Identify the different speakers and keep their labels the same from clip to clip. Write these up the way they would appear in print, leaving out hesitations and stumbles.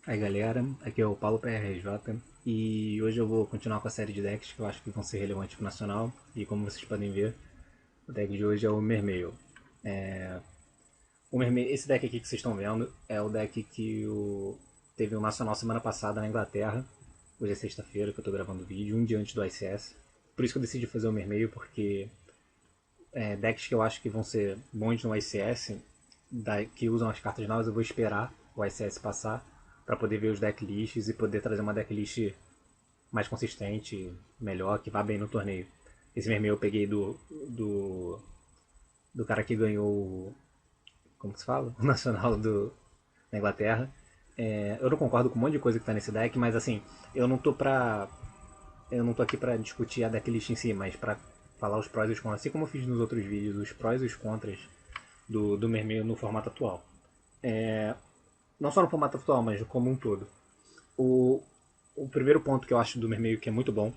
Speaker 1: Aí galera, aqui é o Paulo PRJ e hoje eu vou continuar com a série de decks que eu acho que vão ser relevantes para o Nacional. E como vocês podem ver, o deck de hoje é o Mermail. Esse deck aqui que vocês estão vendo é o deck que teve o Nacional semana passada na Inglaterra. Hoje é sexta-feira que eu estou gravando o vídeo, um dia antes do ICS. Por isso que eu decidi fazer o Mermail, porque decks que eu acho que vão ser bons no ICS, que usam as cartas novas, eu vou esperar o ICS passar para poder ver os decklists e poder trazer uma decklist mais consistente, melhor, que vá bem no torneio. Esse Mermail eu peguei do cara que ganhou, como se fala? O Nacional da Inglaterra. Eu não concordo com um monte de coisa que tá nesse deck, mas assim, eu não tô aqui pra discutir a decklist em si, mas pra falar os prós e os contras, assim como eu fiz nos outros vídeos, os prós e os contras do Mermail no formato atual. Não só no formato atual, mas como um todo. O, o primeiro ponto que eu acho do Mermail que é muito bom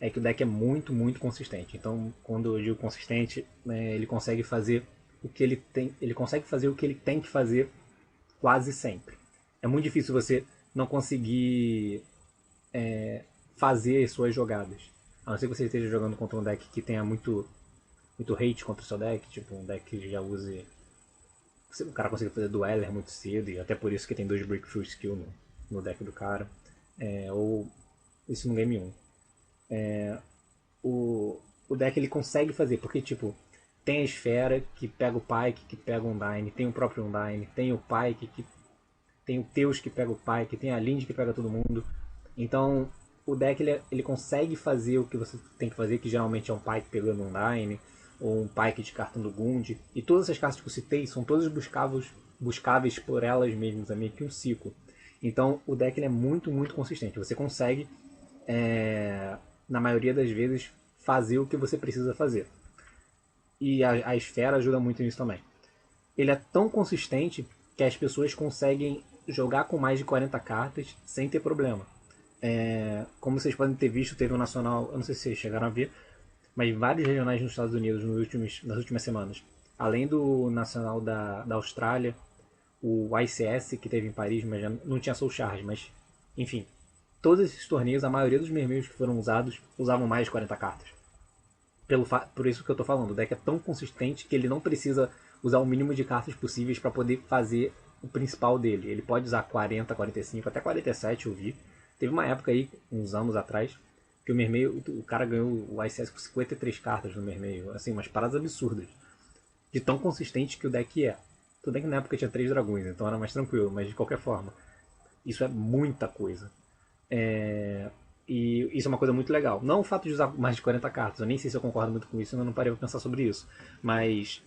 Speaker 1: é que o deck é muito, muito consistente. Então, quando eu digo consistente, ele consegue fazer o que ele consegue fazer o que ele tem que fazer quase sempre. É muito difícil você não conseguir fazer as suas jogadas. A não ser que você esteja jogando contra um deck que tenha muito hate contra o seu deck, tipo um deck que já use o cara consegue fazer dueler muito cedo, e até por isso que tem 2 Breakthrough Skill no deck do cara. Ou isso no Game 1. O deck ele consegue fazer, porque tipo, tem a esfera que pega o Pyke, que pega o Undyne, tem o próprio Undyne, tem o Pyke, que tem o Teus que pega o Pyke, tem a Lind que pega todo mundo. Então o deck ele consegue fazer o que você tem que fazer, que geralmente é um Pyke pegando um Undyne, ou um Pyke descartando o Gund. E todas essas cartas que eu citei são todas buscáveis por elas mesmas, é meio que um ciclo. Então o deck ele é muito, muito consistente. Você consegue, na maioria das vezes, fazer o que você precisa fazer. E a esfera ajuda muito nisso também. Ele é tão consistente que as pessoas conseguem jogar com mais de 40 cartas sem ter problema. Como vocês podem ter visto, teve um nacional, eu não sei se vocês chegaram a ver, mas vários regionais nos Estados Unidos nas últimas semanas. Além do nacional da Austrália, o ICS que teve em Paris, mas já não tinha Soul Charge, mas enfim. Todos esses torneios, a maioria dos mermeios que foram usados, usavam mais de 40 cartas. Por isso que eu tô falando, o deck é tão consistente que ele não precisa usar o mínimo de cartas possíveis para poder fazer o principal dele. Ele pode usar 40, 45, até 47 eu vi. Teve uma época aí, uns anos atrás, que o Mermail, o cara ganhou o ICS com 53 cartas no Mermail. Assim, umas paradas absurdas. De tão consistente que o deck é. Tudo bem que na época tinha 3 dragões, então era mais tranquilo, mas de qualquer forma. Isso é muita coisa. E isso é uma coisa muito legal. Não o fato de usar mais de 40 cartas, eu nem sei se eu concordo muito com isso, eu não parei pra pensar sobre isso. Mas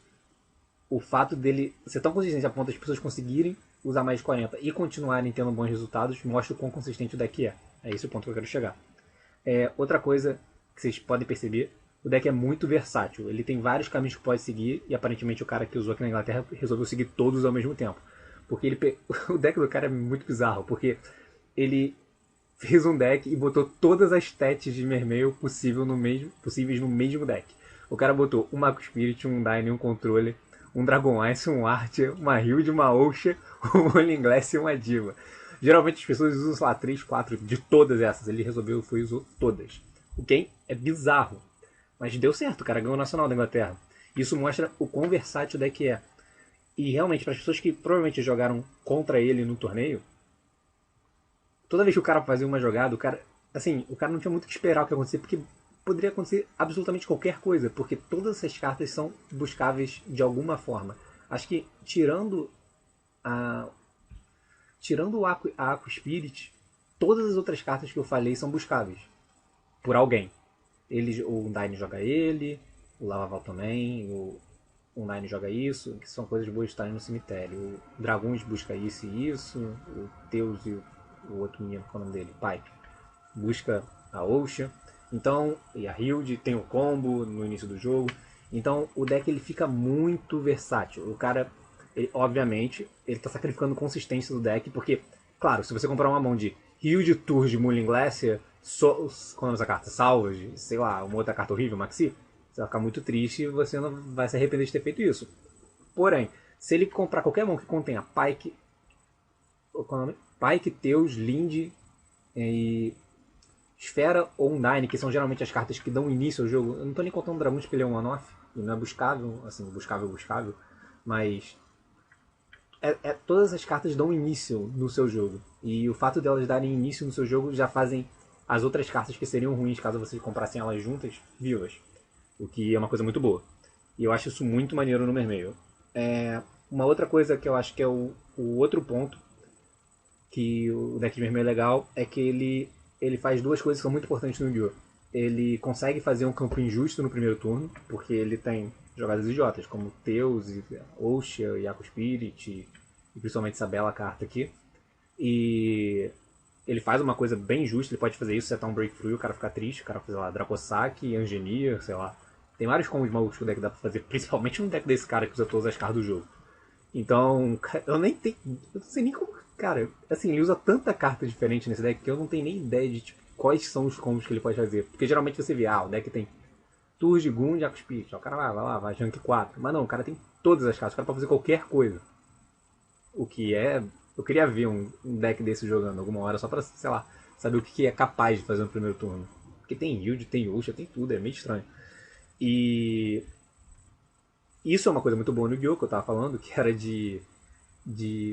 Speaker 1: o fato dele ser tão consistente a ponto das pessoas conseguirem usar mais de 40 e continuarem tendo bons resultados mostra o quão consistente o deck é. É esse o ponto que eu quero chegar. Outra coisa que vocês podem perceber, o deck é muito versátil. Ele tem vários caminhos que pode seguir e aparentemente o cara que usou aqui na Inglaterra resolveu seguir todos ao mesmo tempo. Porque o deck do cara é muito bizarro, porque ele fez um deck e botou todas as stats de Mermail possíveis no mesmo deck. O cara botou um Mako Spirit, um Dyne, um Controller, um Dragon Ice, um Archer, uma Hilde, uma Osha, um Rolling Glass e uma Diva. Geralmente as pessoas usam, sei lá, 3, 4 de todas essas. Ele resolveu e usou todas. O que é bizarro. Mas deu certo, o cara ganhou o Nacional da Inglaterra. Isso mostra o quão versátil o deck é. E realmente, para as pessoas que provavelmente jogaram contra ele no torneio, toda vez que o cara fazia uma jogada, o cara não tinha muito o que esperar o que acontecer, porque poderia acontecer absolutamente qualquer coisa, porque todas essas cartas são buscáveis de alguma forma. Acho que a Aqua Spirit, todas as outras cartas que eu falei são buscáveis por alguém. O Undyne joga ele, o Lavaval também, o Undyne joga isso, que são coisas boas de estarem no cemitério. O Dragões busca isso e isso, o Teus e o outro menino, qual é o nome dele? Pipe. Busca a Osha. Então, e a Hilde tem o combo no início do jogo. Então, o deck ele fica muito versátil. O cara, obviamente, ele está sacrificando consistência do deck, porque, claro, se você comprar uma mão de Hilde Tour de Mulling Glacier, qual é essa carta? Salvage, sei lá, uma outra carta horrível, Maxi, você vai ficar muito triste e você não vai se arrepender de ter feito isso. Porém, se ele comprar qualquer mão que contenha Pyke, qual é o nome? Pyke, Teus, Lind e Esfera ou Undyne, que são geralmente as cartas que dão início ao jogo. Eu não tô nem contando o Dragoon porque ele é um one-off, e não é buscável, assim, buscável, mas todas as cartas dão início no seu jogo. E o fato delas darem início no seu jogo já fazem as outras cartas que seriam ruins caso vocês comprassem elas juntas, vivas. O que é uma coisa muito boa. E eu acho isso muito maneiro no Mermail. Uma outra coisa que eu acho que é o outro ponto que o deck de Mermail é legal é que ele faz duas coisas que são muito importantes no Yu-Gi-Oh! Ele consegue fazer um campo injusto no primeiro turno, porque ele tem jogadas idiotas, como Teus, Oshia, Yaku Spirit e principalmente essa bela carta aqui. E ele faz uma coisa bem justa, ele pode fazer isso, setar um Breakthrough e o cara ficar triste, o cara fazer lá Dracossack, Angenia, sei lá. Tem vários combos malucos que o deck dá pra fazer, principalmente um deck desse cara que usa todas as cartas do jogo. Então, eu nem tenho. Eu não sei nem como. Cara, assim, ele usa tanta carta diferente nesse deck que eu não tenho nem ideia de tipo, quais são os combos que ele pode fazer. Porque geralmente você vê, o deck tem Tours de Gun e Aqua Spirit. O cara vai Junk 4. Mas não, o cara tem todas as cartas, o cara pode fazer qualquer coisa. O que é. Eu queria ver um deck desse jogando alguma hora só pra, sei lá, saber o que é capaz de fazer no primeiro turno. Porque tem Yield, tem Usha, tem tudo, é meio estranho. E isso é uma coisa muito boa no Yu-Gi-Oh! Que eu tava falando, que era de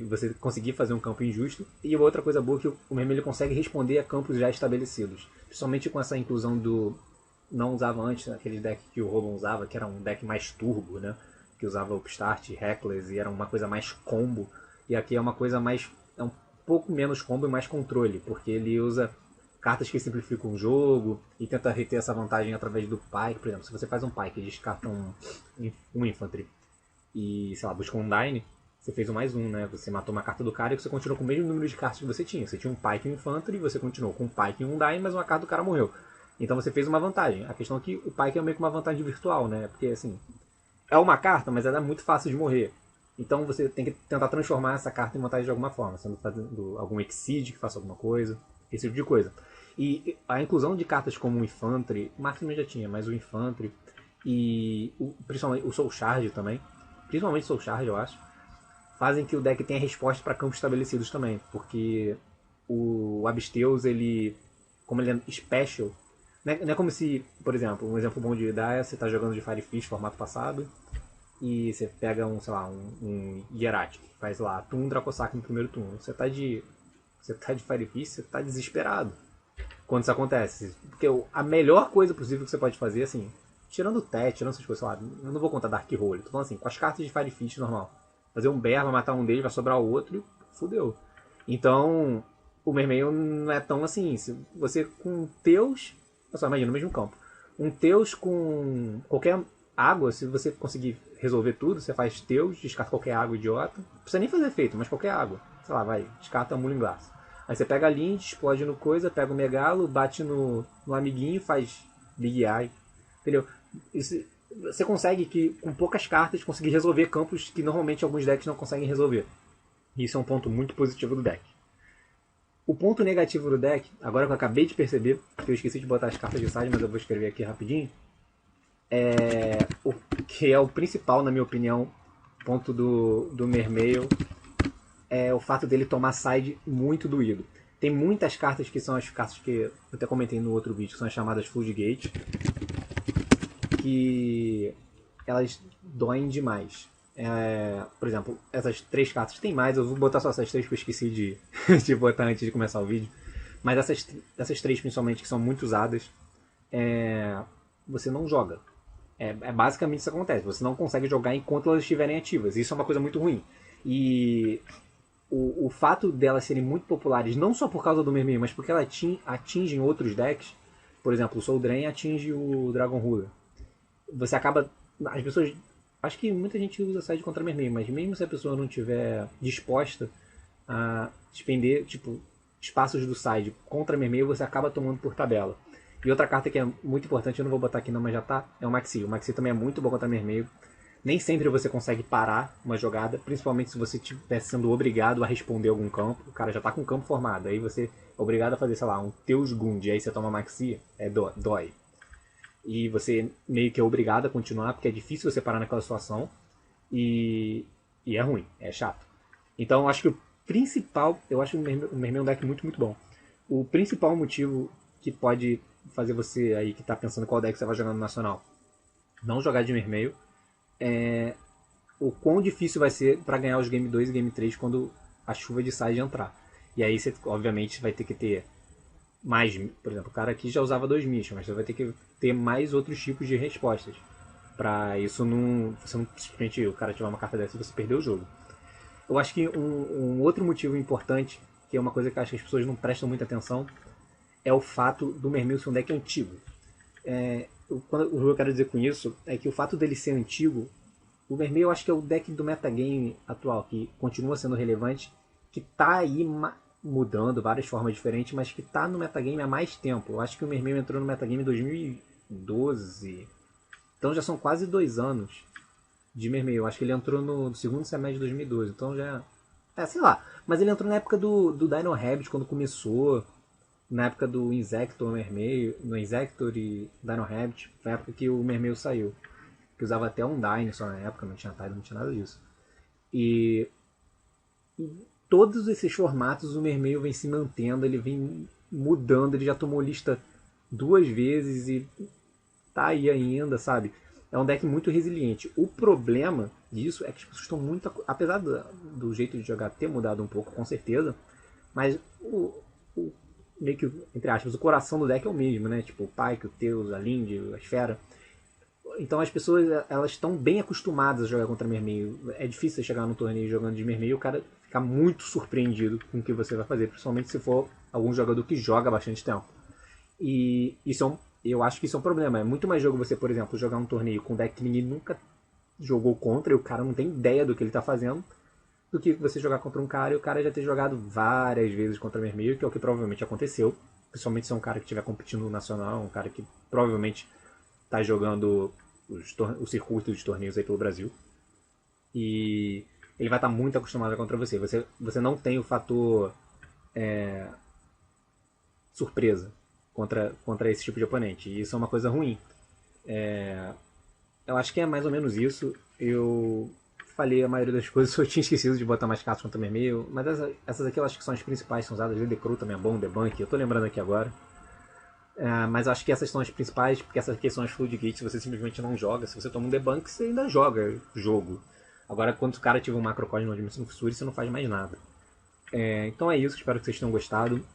Speaker 1: você conseguir fazer um campo injusto. E outra coisa boa é que o Mermail ele consegue responder a campos já estabelecidos. Principalmente com essa inclusão do... Não usava antes aquele deck que o Robon usava, que era um deck mais turbo, né? Que usava Upstart, Reckless, e era uma coisa mais combo. E aqui é uma coisa mais... É um pouco menos combo e mais controle, porque ele usa cartas que simplificam o jogo e tenta reter essa vantagem através do Pyke. Por exemplo, se você faz um Pyke e descarta um Infantry e, sei lá, busca um Undyne, você fez um mais um, né? Você matou uma carta do cara e você continuou com o mesmo número de cartas que você tinha. Você tinha um Pyke e um Infantry, você continuou com um Pyke e um Undyne, mas uma carta do cara morreu. Então você fez uma vantagem. A questão é que o Pyke é meio que uma vantagem virtual, né? Porque, assim, é uma carta, mas ela é muito fácil de morrer. Então você tem que tentar transformar essa carta em vantagem de alguma forma, sendo fazendo algum Exceed que faça alguma coisa, esse tipo de coisa. E a inclusão de cartas como o Infantry, o Maximus já tinha, mas o Infantry e principalmente o Soul Charge também, principalmente o Soul Charge eu acho, fazem que o deck tenha resposta para campos estabelecidos também, porque o Absteus, ele, como ele é special, não é como se, por exemplo, um exemplo bom de dar é você tá jogando de Firefish formato passado e você pega um, sei lá, um Hierarchy, que faz lá Toon Dracossack no primeiro turno. Você tá de Firefish, você tá desesperado quando isso acontece. Porque a melhor coisa possível que você pode fazer, assim, tirando o Tet, tirando essas coisas, sei lá, eu não vou contar Dark Hole, tô falando assim, com as cartas de Firefish normal. Fazer um Bear, vai matar um deles, vai sobrar o outro e fudeu. Então, o Mermail não é tão assim. Se você com Teus, só imagina, no mesmo campo. Um Teus com qualquer água, se você conseguir resolver tudo, você faz Teus, descarta qualquer água idiota. Não precisa nem fazer efeito, mas qualquer água. Sei lá, vai, descarta Mulling Glass. Aí você pega a Lind, explode no coisa, pega o Megalo, bate no amiguinho, faz Big Eye. Entendeu? Isso, você consegue, que com poucas cartas, conseguir resolver campos que normalmente alguns decks não conseguem resolver. E isso é um ponto muito positivo do deck. O ponto negativo do deck, agora que eu acabei de perceber, que eu esqueci de botar as cartas de side, mas eu vou escrever aqui rapidinho, o que é o principal, na minha opinião, ponto do Mermail, é o fato dele tomar side muito doído. Tem muitas cartas que são as cartas que eu até comentei no outro vídeo, que são as chamadas Floodgate, que elas doem demais. Por exemplo, essas três cartas, tem mais, eu vou botar só essas três que eu esqueci de botar antes de começar o vídeo. Mas essas três, principalmente, que são muito usadas, você não joga. Basicamente isso que acontece, você não consegue jogar enquanto elas estiverem ativas. Isso é uma coisa muito ruim. E o fato delas serem muito populares, não só por causa do Mermail, mas porque elas atingem outros decks. Por exemplo, o Soul Drain atinge o Dragon Ruler. Você acaba... As pessoas... Acho que muita gente usa side contra Mermail, mas mesmo se a pessoa não estiver disposta a despender espaços do side contra Mermail, você acaba tomando por tabela. E outra carta que é muito importante, eu não vou botar aqui não, mas já tá, é o Maxi. O Maxi também é muito bom contra Mermail. Nem sempre você consegue parar uma jogada, principalmente se você estiver sendo obrigado a responder algum campo. O cara já tá com o campo formado, aí você é obrigado a fazer, sei lá, um Teus Gund, aí você toma Maxi, dói. E você meio que é obrigado a continuar, porque é difícil você parar naquela situação. E é ruim, é chato. Então acho que principal, eu acho o Mermeio um deck muito, muito bom. O principal motivo que pode fazer você aí que tá pensando qual deck você vai jogar no Nacional não jogar de Mermeio é o quão difícil vai ser para ganhar os Game 2 e Game 3 quando a chuva de side entrar. E aí você, obviamente, vai ter que ter mais, por exemplo, o cara aqui já usava 2 mission, mas você vai ter que ter mais outros tipos de respostas. Pra isso não. Você não simplesmente o cara tiver uma carta dessa e você perder o jogo. Eu acho que um outro motivo importante, que é uma coisa que eu acho que as pessoas não prestam muita atenção, é o fato do Mermil ser um deck antigo. O que eu quero dizer com isso é que o fato dele ser antigo, o Mermil eu acho que é o deck do metagame atual, que continua sendo relevante, que tá aí mudando várias formas diferentes, mas que tá no metagame há mais tempo. Eu acho que o Mermil entrou no metagame em 2012, então já são quase 2 anos de Mermeio. Eu acho que ele entrou no segundo semestre de 2012, então já. Sei lá. Mas ele entrou na época do Dino Rabbit, quando começou. Na época do Insector Mermeio. No Insector e Dino Rabbit. Foi a época que o Mermeio saiu. Que usava até um Dino só na época, não tinha Tidal, não tinha nada disso. E todos esses formatos o Mermeio vem se mantendo, ele vem mudando, ele já tomou lista 2 vezes e tá aí ainda, sabe? É um deck muito resiliente. O problema disso é que as pessoas estão muito. Apesar do jeito de jogar ter mudado um pouco, com certeza, mas meio que, entre aspas, o coração do deck é o mesmo, né? Tipo, o Pyke, o Teus, a Lind, a Esfera. Então as pessoas elas estão bem acostumadas a jogar contra Mermeio. É difícil você chegar num torneio jogando de Mermeio e o cara ficar muito surpreendido com o que você vai fazer, principalmente se for algum jogador que joga há bastante tempo. E isso eu acho que isso é um problema. É muito mais jogo você, por exemplo, jogar um torneio com um deck que ninguém nunca jogou contra e o cara não tem ideia do que ele está fazendo, do que você jogar contra um cara e o cara já ter jogado várias vezes contra Mermeio, que é o que provavelmente aconteceu. Principalmente se é um cara que estiver competindo no Nacional, um cara que provavelmente está jogando o circuito de torneios aí pelo Brasil. E ele vai estar muito acostumado contra você. Você não tem o fator surpresa contra esse tipo de oponente. E isso é uma coisa ruim. Eu acho que é mais ou menos isso. Eu falei a maioria das coisas, eu tinha esquecido de botar mais cartas contra o Mermeio, mas essas aqui eu acho que são as principais, são usadas. Decru também é bom, Debunk, eu tô lembrando aqui agora. Mas eu acho que essas são as principais, porque essas aqui são as Floodgates, você simplesmente não joga. Se você toma um Debunk, você ainda joga o jogo. Agora, quando o cara tiver um Macrocosmo de Dimensão Fissura, você não faz mais nada. Então é isso, espero que vocês tenham gostado.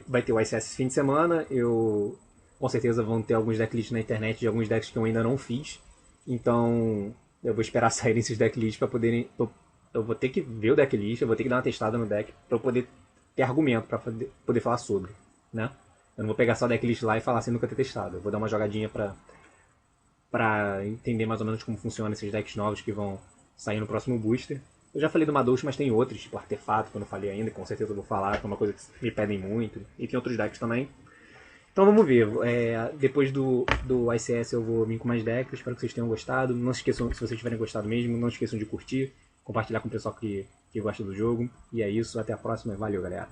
Speaker 1: Vai ter o ICS esse fim de semana. Eu com certeza vão ter alguns decklists na internet de alguns decks que eu ainda não fiz. Então eu vou esperar saírem esses decklists para poderem. Eu vou ter que ver o decklist, eu vou ter que dar uma testada no deck para eu poder ter argumento para poder falar sobre, né? Eu não vou pegar só o decklist lá e falar sem nunca ter testado. Eu vou dar uma jogadinha para entender mais ou menos como funcionam esses decks novos que vão sair no próximo booster. Eu já falei do Madouche, mas tem outros, tipo Artefato, que eu não falei ainda, com certeza eu vou falar, que é uma coisa que me pedem muito. E tem outros decks também. Então vamos ver. Depois do ICS eu vou vir com mais decks. Espero que vocês tenham gostado. Não se esqueçam, se vocês tiverem gostado mesmo, não se esqueçam de curtir, compartilhar com o pessoal que gosta do jogo. E é isso, até a próxima. Valeu, galera.